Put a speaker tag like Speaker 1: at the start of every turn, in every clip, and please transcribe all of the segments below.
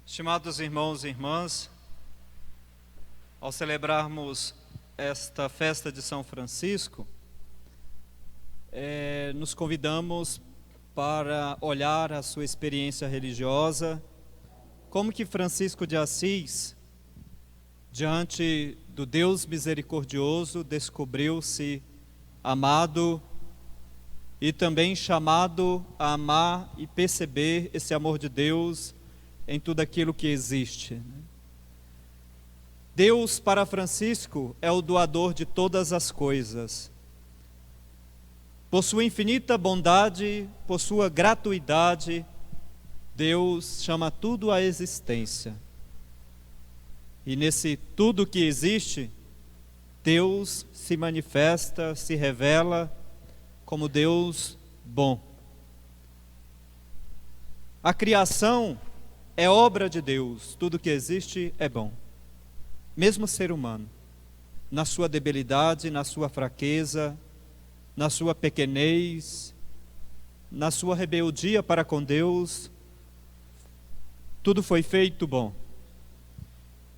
Speaker 1: Estimados irmãos e irmãs, ao celebrarmos esta festa de São Francisco, nos convidamos para olhar a sua experiência religiosa, como que Francisco de Assis, diante do Deus misericordioso, descobriu-se amado e também chamado a amar e perceber esse amor de Deus em tudo aquilo que existe. Deus, para Francisco, é o doador de todas as coisas. Por sua infinita bondade, por sua gratuidade, Deus chama tudo à existência. E nesse tudo que existe, Deus se manifesta, se revela como Deus bom. A criação é obra de Deus, tudo que existe é bom. Mesmo o ser humano, na sua debilidade, na sua fraqueza, na sua pequenez, na sua rebeldia para com Deus, tudo foi feito bom.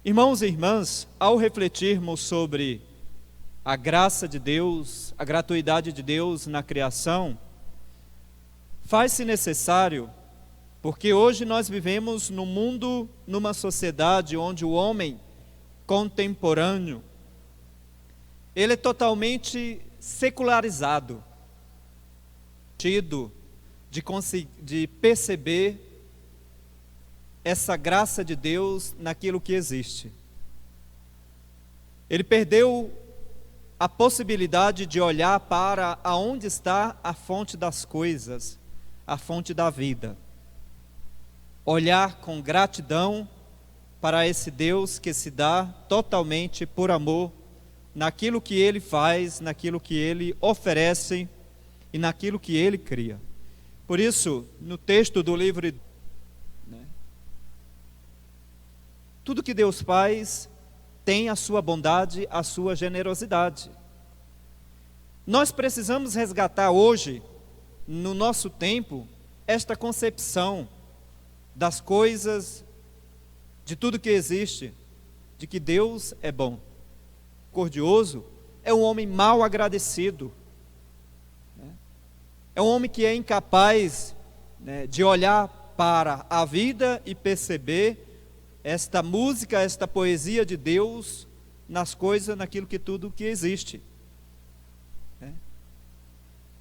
Speaker 1: Irmãos e irmãs, ao refletirmos sobre a graça de Deus, a gratuidade de Deus na criação, faz-se necessário, porque hoje nós vivemos num mundo, numa sociedade onde o homem contemporâneo, ele é totalmente secularizado, tido de perceber essa graça de Deus naquilo que existe. Ele perdeu a possibilidade de olhar para aonde está a fonte das coisas, a fonte da vida. Olhar com gratidão para esse Deus que se dá totalmente por amor naquilo que Ele faz, naquilo que Ele oferece e naquilo que Ele cria. Por isso, no texto do livro, tudo que Deus faz tem a sua bondade, a sua generosidade. Nós precisamos resgatar hoje, no nosso tempo, esta concepção das coisas, de tudo que existe, de que Deus é bom. Cordioso é um homem mal agradecido, é um homem que é incapaz de olhar para a vida e perceber esta música, esta poesia de Deus nas coisas, naquilo que tudo que existe.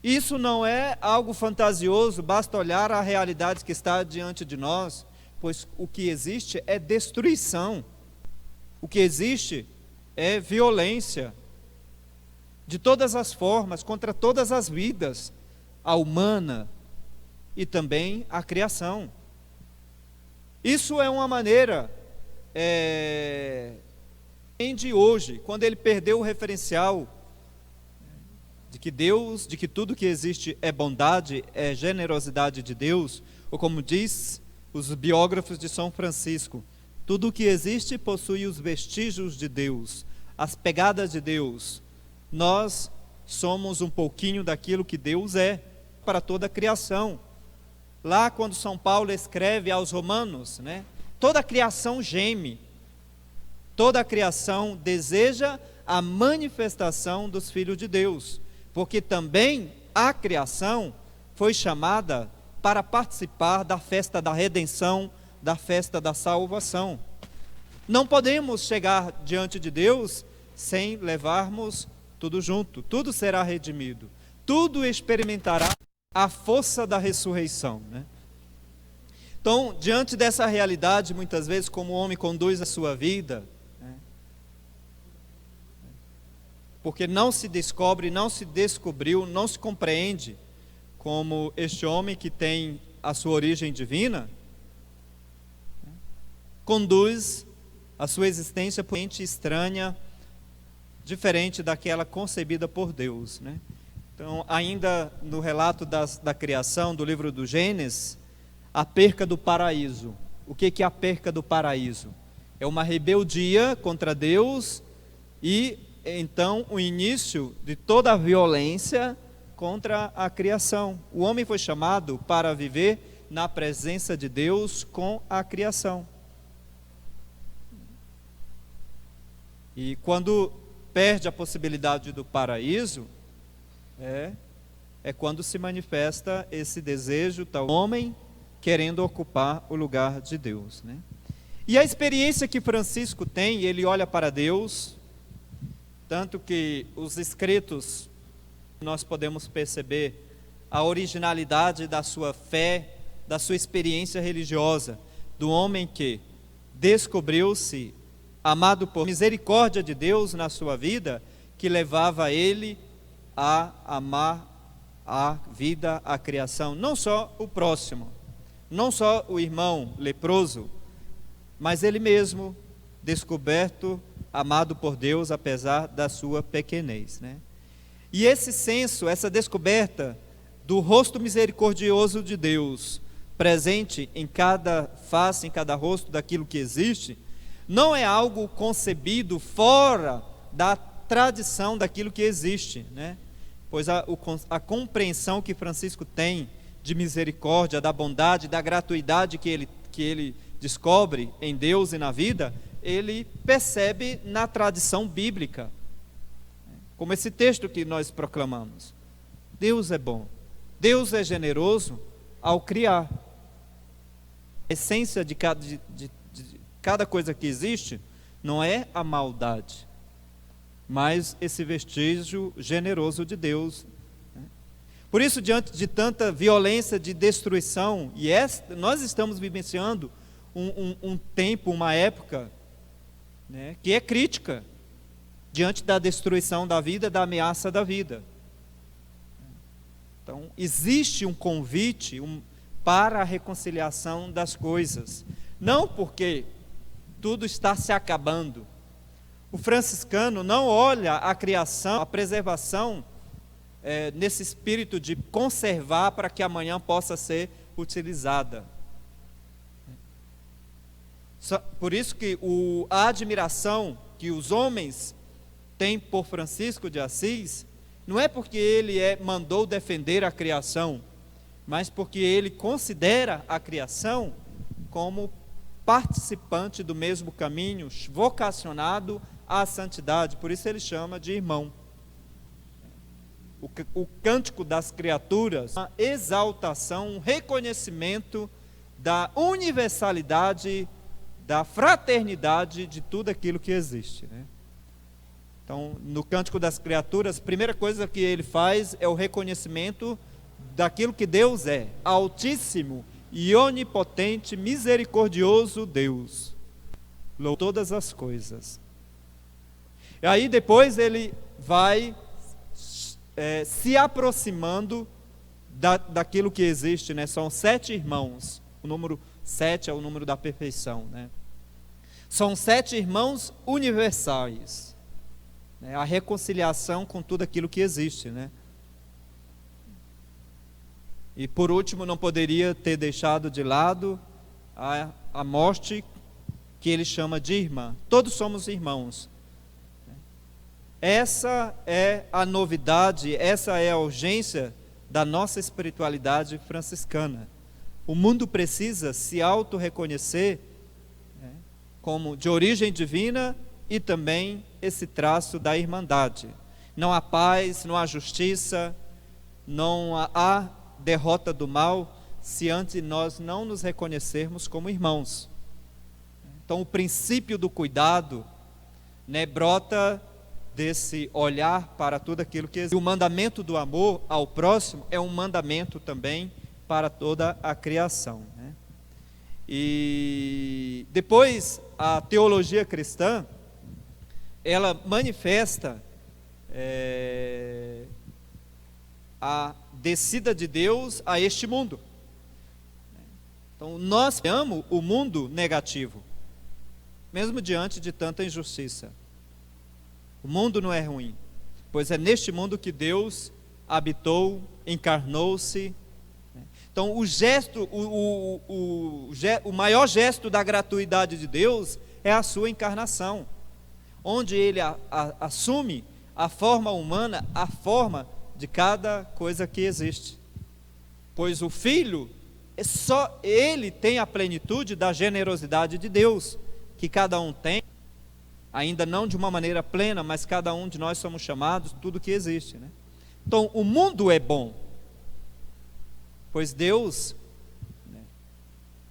Speaker 1: Isso não é algo fantasioso, basta olhar a realidade que está diante de nós, pois o que existe é destruição, o que existe é violência, de todas as formas, contra todas as vidas, a humana e também a criação. Isso é uma maneira, de hoje, quando ele perdeu o referencial de que Deus, de que tudo que existe é bondade, é generosidade de Deus, ou como diz os biógrafos de São Francisco, tudo o que existe possui os vestígios de Deus, as pegadas de Deus. Nós somos um pouquinho daquilo que Deus é para toda a criação. Lá quando São Paulo escreve aos Romanos, toda a criação geme, toda a criação deseja a manifestação dos filhos de Deus, porque também a criação foi chamada para participar da festa da redenção, da festa da salvação. Não podemos chegar diante de Deus sem levarmos tudo junto, tudo será redimido, tudo experimentará a força da ressurreição. Então, diante dessa realidade, muitas vezes, como o homem conduz a sua vida, porque não se descobre, não se descobriu, não se compreende como este homem que tem a sua origem divina, conduz a sua existência por mente estranha, diferente daquela concebida por Deus. Então, ainda no relato da criação, do livro do Gênesis, a perca do paraíso. O que é a perca do paraíso? É uma rebeldia contra Deus e então o início de toda a violência contra a criação. O homem foi chamado para viver na presença de Deus com a criação. E quando perde a possibilidade do paraíso, é quando se manifesta esse desejo, tal homem querendo ocupar o lugar de Deus, né? E a experiência que Francisco tem, ele olha para Deus, tanto que os escritos, nós podemos perceber a originalidade da sua fé, da sua experiência religiosa, do homem que descobriu-se amado por misericórdia de Deus na sua vida, que levava ele a amar a vida, a criação, não só o próximo, não só o irmão leproso, mas ele mesmo, descoberto, amado por Deus, apesar da sua pequenez, né? E esse senso, essa descoberta do rosto misericordioso de Deus, presente em cada face, em cada rosto daquilo que existe, não é algo concebido fora da tradição daquilo que existe, né? Pois a compreensão que Francisco tem de misericórdia, da bondade, da gratuidade que ele descobre em Deus e na vida, ele percebe na tradição bíblica, como esse texto que nós proclamamos. Deus é bom, Deus é generoso ao criar. A essência de cada coisa que existe não é a maldade, mas esse vestígio generoso de Deus. Por isso, diante de tanta violência, de destruição, nós estamos vivenciando um tempo, uma época, né, que é crítica, diante da destruição da vida, da ameaça da vida. Então, existe um convite para a reconciliação das coisas, não porque tudo está se acabando. O franciscano não olha a criação, a preservação, nesse espírito de conservar para que amanhã possa ser utilizada. Por isso que a admiração que os homens têm por Francisco de Assis, não é porque ele mandou defender a criação, mas porque ele considera a criação como participante do mesmo caminho, vocacionado à santidade. Por isso ele chama de irmão. O cântico das criaturas, uma exaltação, um reconhecimento da universalidade, da fraternidade de tudo aquilo que existe, né? Então, no Cântico das Criaturas, a primeira coisa que ele faz é o reconhecimento daquilo que Deus é: Altíssimo e onipotente, misericordioso Deus, louva todas as coisas. E aí depois ele vai se aproximando daquilo que existe, né? São 7 irmãos, o número 7 é o número da perfeição, né? São 7 irmãos universais, né? A reconciliação com tudo aquilo que existe, né? E por último, não poderia ter deixado de lado a morte, que ele chama de irmã. Todos somos irmãos. Essa é a novidade, essa é a urgência da nossa espiritualidade franciscana. O mundo precisa se auto-reconhecer, né, como de origem divina, e também esse traço da irmandade. Não há paz, não há justiça, não há derrota do mal, se antes nós não nos reconhecermos como irmãos. Então o princípio do cuidado, né, brota desse olhar para tudo aquilo que existe. O mandamento do amor ao próximo é um mandamento também para toda a criação, né? E depois a teologia cristã, ela manifesta a descida de Deus a este mundo. Então nós amamos o mundo negativo, mesmo diante de tanta injustiça. O mundo não é ruim, pois é neste mundo que Deus habitou, encarnou-se. Então o maior gesto da gratuidade de Deus é a sua encarnação, onde Ele assume a forma humana, a forma de cada coisa que existe. Pois o Filho, só Ele tem a plenitude da generosidade de Deus, que cada um tem. ainda não de uma maneira plena, mas cada um de nós somos chamados, tudo que existe, né? Então, o mundo é bom, pois Deus, né,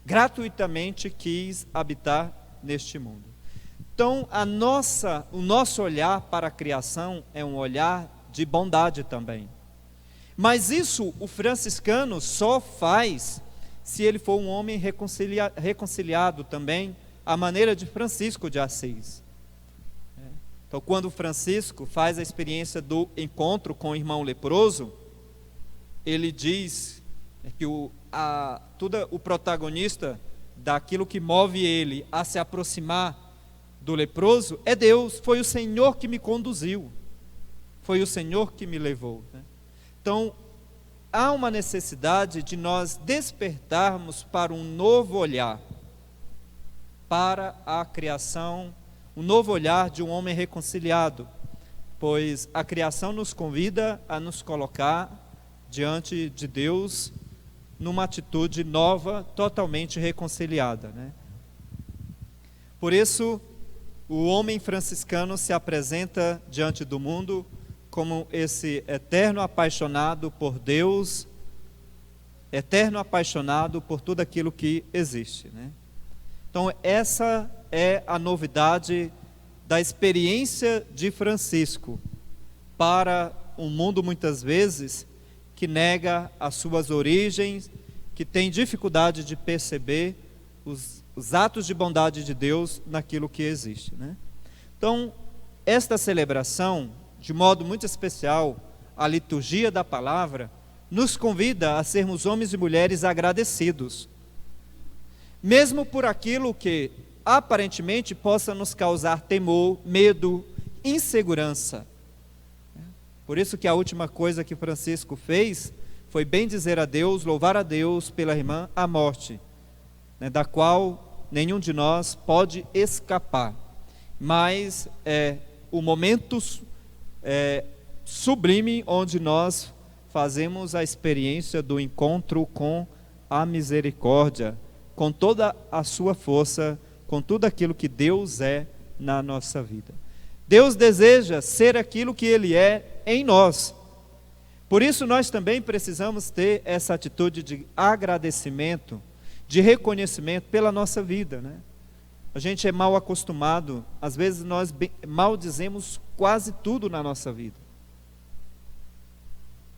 Speaker 1: gratuitamente quis habitar neste mundo. Então, o nosso olhar para a criação é um olhar de bondade também. Mas isso o franciscano só faz se ele for um homem reconciliado também, à maneira de Francisco de Assis. Então, quando Francisco faz a experiência do encontro com o irmão leproso, ele diz que o protagonista daquilo que move ele a se aproximar do leproso é Deus. Foi o Senhor que me conduziu, foi o Senhor que me levou, né? Então, há uma necessidade de nós despertarmos para um novo olhar para a criação, um novo olhar de um homem reconciliado, pois a criação nos convida a nos colocar diante de Deus numa atitude nova, totalmente reconciliada, né? Por isso, o homem franciscano se apresenta diante do mundo como esse eterno apaixonado por Deus, eterno apaixonado por tudo aquilo que existe, né? Então, essa é a novidade da experiência de Francisco para um mundo, muitas vezes, que nega as suas origens, que tem dificuldade de perceber os atos de bondade de Deus naquilo que existe, né? Então, esta celebração, de modo muito especial, a liturgia da palavra, nos convida a sermos homens e mulheres agradecidos, mesmo por aquilo que aparentemente possa nos causar temor, medo, insegurança. Por isso que a última coisa que Francisco fez foi bem dizer a Deus, louvar a Deus pela irmã a morte, né, da qual nenhum de nós pode escapar, mas é o momento sublime onde nós fazemos a experiência do encontro com a misericórdia, com toda a sua força, com tudo aquilo que Deus é na nossa vida. Deus deseja ser aquilo que Ele é em nós. Por isso nós também precisamos ter essa atitude de agradecimento, de reconhecimento pela nossa vida, né? A gente é mal acostumado, às vezes nós maldizemos quase tudo na nossa vida.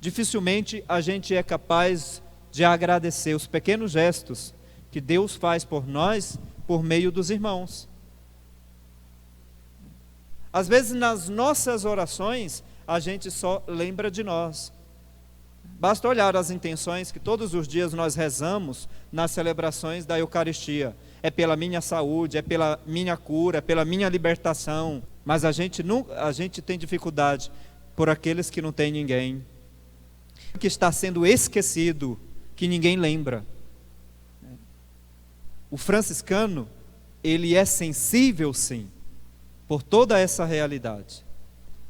Speaker 1: Dificilmente a gente é capaz de agradecer os pequenos gestos que Deus faz por nós, por meio dos irmãos. Às vezes nas nossas orações, a gente só lembra de nós. Basta olhar as intenções que todos os dias nós rezamos nas celebrações da Eucaristia. É pela minha saúde, é pela minha cura, é pela minha libertação. Mas a gente tem dificuldade por aqueles que não têm ninguém, que está sendo esquecido, que ninguém lembra. O franciscano, ele é sensível, sim, por toda essa realidade,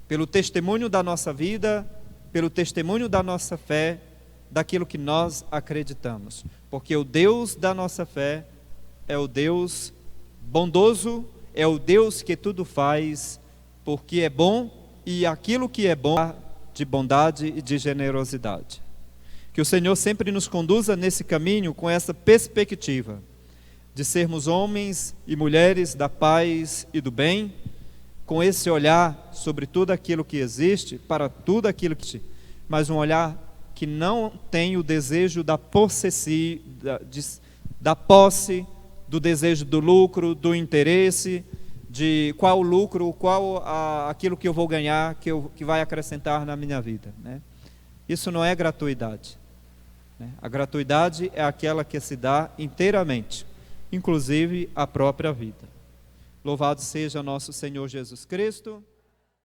Speaker 1: pelo testemunho da nossa vida, pelo testemunho da nossa fé, daquilo que nós acreditamos, porque o Deus da nossa fé é o Deus bondoso, é o Deus que tudo faz porque é bom, e aquilo que é bom de bondade e de generosidade. Que o Senhor sempre nos conduza nesse caminho com essa perspectiva de sermos homens e mulheres da paz e do bem, com esse olhar sobre tudo aquilo que existe, para tudo aquilo que existe, mas um olhar que não tem o desejo da posse, do desejo do lucro, do interesse, de qual o lucro, aquilo que eu vou ganhar, que vai acrescentar na minha vida, né? Isso não é gratuidade, né? A gratuidade é aquela que se dá inteiramente, inclusive a própria vida. Louvado seja nosso Senhor Jesus Cristo.